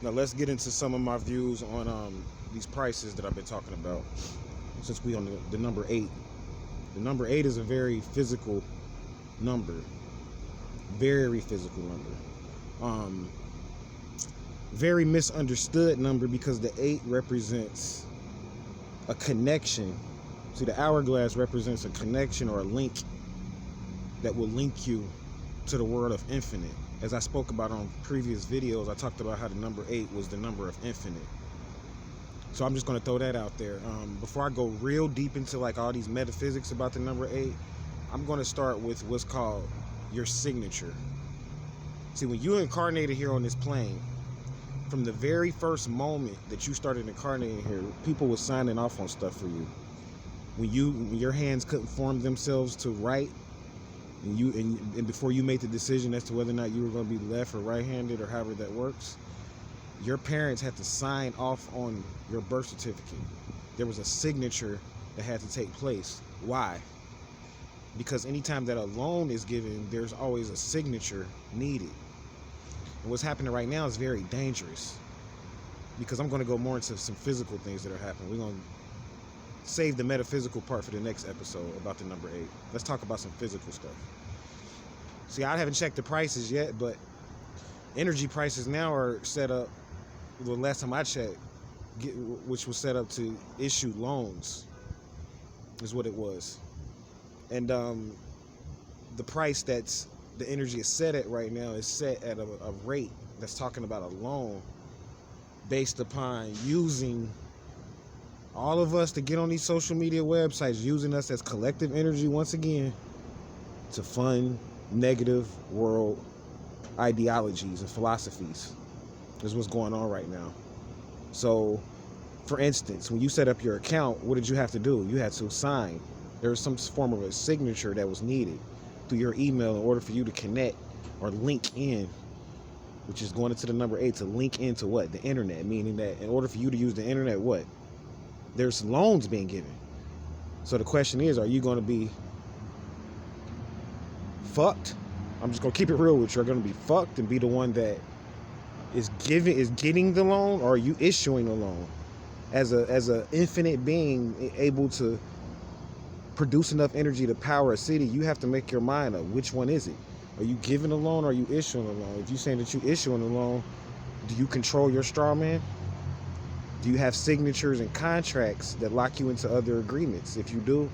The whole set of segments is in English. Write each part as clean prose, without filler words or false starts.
Now let's get into some of my views on these prices that I've been talking about. Since we on the number eight, the number eight is a very physical number, very physical number. Um, Very misunderstood number because the eight represents a connection. See, the hourglass represents a connection or a link that will link you to the world of infinite. As I spoke about on previous videos, I talked about how the number eight was the number of infinite. So I'm just going to throw that out there. Before I go real deep into like all these metaphysics about the number eight, I'm going to start with what's called your signature. See, when you incarnated here on this plane, from the very first moment that you started incarnating here, people were signing off on stuff for you. When your hands couldn't form themselves to write, and before you made the decision as to whether or not you were going to be left or right-handed or however that works, your parents had to sign off on your birth certificate. There was a signature that had to take place. Why? Because anytime that a loan is given, there's always a signature needed. And what's happening right now is very dangerous, because I'm going to go more into some physical things that are happening. We're going to save the metaphysical part for the next episode about the number eight. Let's talk about some physical stuff. See, I haven't checked the prices yet, but energy prices now are set up, the last time I checked, which was set up to issue loans, is what it was. And the price that's the energy is set at right now is set at a rate that's talking about a loan based upon using all of us to get on these social media websites, using us as collective energy once again to fund negative world ideologies and philosophies. Is what's going on right now. So, for instance, when you set up your account, what did you have to do? You had to sign. There was some form of a signature that was needed through your email in order for you to connect or link in, which is going into the number eight, to link into what? The internet, meaning that in order for you to use the internet, what? There's loans being given. So the question is, are you going to be fucked? I'm just going to keep it real with you. Are going to be fucked and be the one that is getting the loan, or are you issuing the loan as a infinite being able to produce enough energy to power a city? You have to make your mind up. Which one is it? Are you giving a loan, or are you issuing a loan? If you're saying that you're issuing a loan, do you control your straw man? Do you have signatures and contracts that lock you into other agreements? If you do,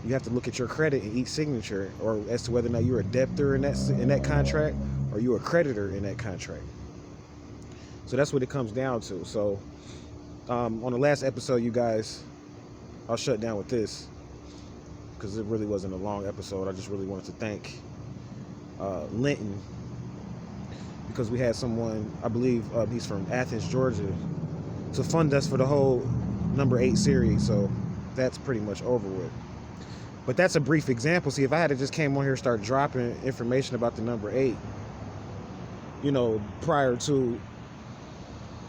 you have to look at your credit in each signature, or as to whether or not you're a debtor in that contract, or you're a creditor in that contract. So that's what it comes down to. So on the last episode, you guys, I'll shut down with this because it really wasn't a long episode. I just really wanted to thank Linton, because we had someone, I believe he's from Athens, Georgia, to fund us for the whole number eight series. So that's pretty much over with. But that's a brief example. See, if I had just came on here and start dropping information about the number eight, prior to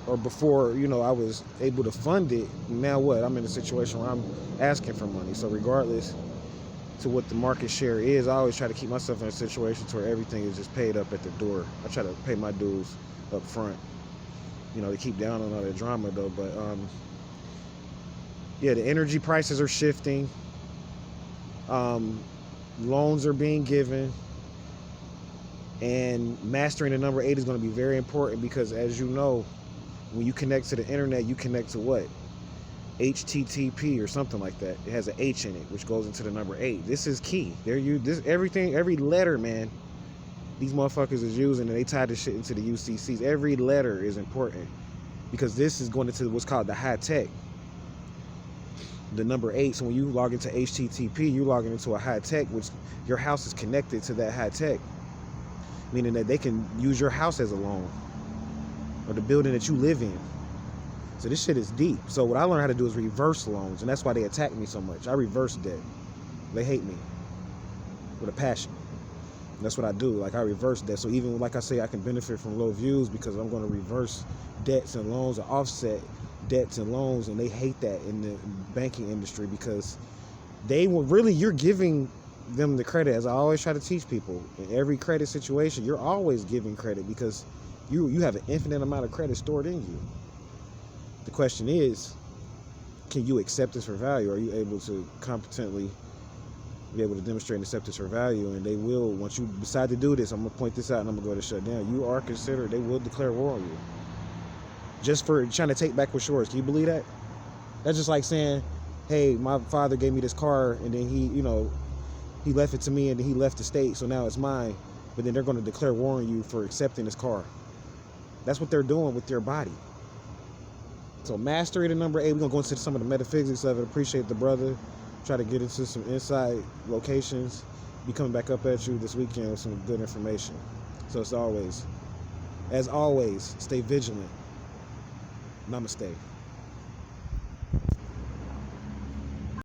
or before, I was able to fund it, now what? I'm in a situation where I'm asking for money. So regardless to what the market share is, I always try to keep myself in a situation to where everything is just paid up at the door. I try to pay my dues up front, to keep down on all the drama though. But yeah, the energy prices are shifting. Loans are being given, and mastering the number eight is going to be very important, because as you know, when you connect to the internet, you connect to what? HTTP or something like that. It has an H in it, which goes into the number eight. This is key. Every letter, man, these motherfuckers is using, and they tie this shit into the UCCs. Every letter is important, because this is going into what's called the high tech. The number eight. So when you log into HTTP, you logging into a high tech, which your house is connected to that high tech, meaning that they can use your house as a loan, or the building that you live in. So this shit is deep. So what I learned how to do is reverse loans, and that's why they attack me so much. I reverse debt. They hate me with a passion. And that's what I do. Like, I reverse debt. So even like I say, I can benefit from low views because I'm going to reverse debts and loans, or offset debts and loans, and they hate that in the banking industry, because they will really, you're giving them the credit. As I always try to teach people, in every credit situation, you're always giving credit, because You have an infinite amount of credit stored in you. The question is, can you accept this for value? Are you able to competently be able to demonstrate and accept this for value? And they will, once you decide to do this, I'm going to point this out and I'm going to go to shut down. You are considered, they will declare war on you. Just for trying to take back what's yours. Can you believe that? That's just like saying, hey, my father gave me this car and then he left it to me and then he left the state, so now it's mine. But then they're going to declare war on you for accepting this car. That's what they're doing with your body. So mastery to number 8, we're going to go into some of the metaphysics of it. Appreciate the brother. Try to get into some inside locations. Be coming back up at you this weekend with some good information. So as always, stay vigilant. Namaste.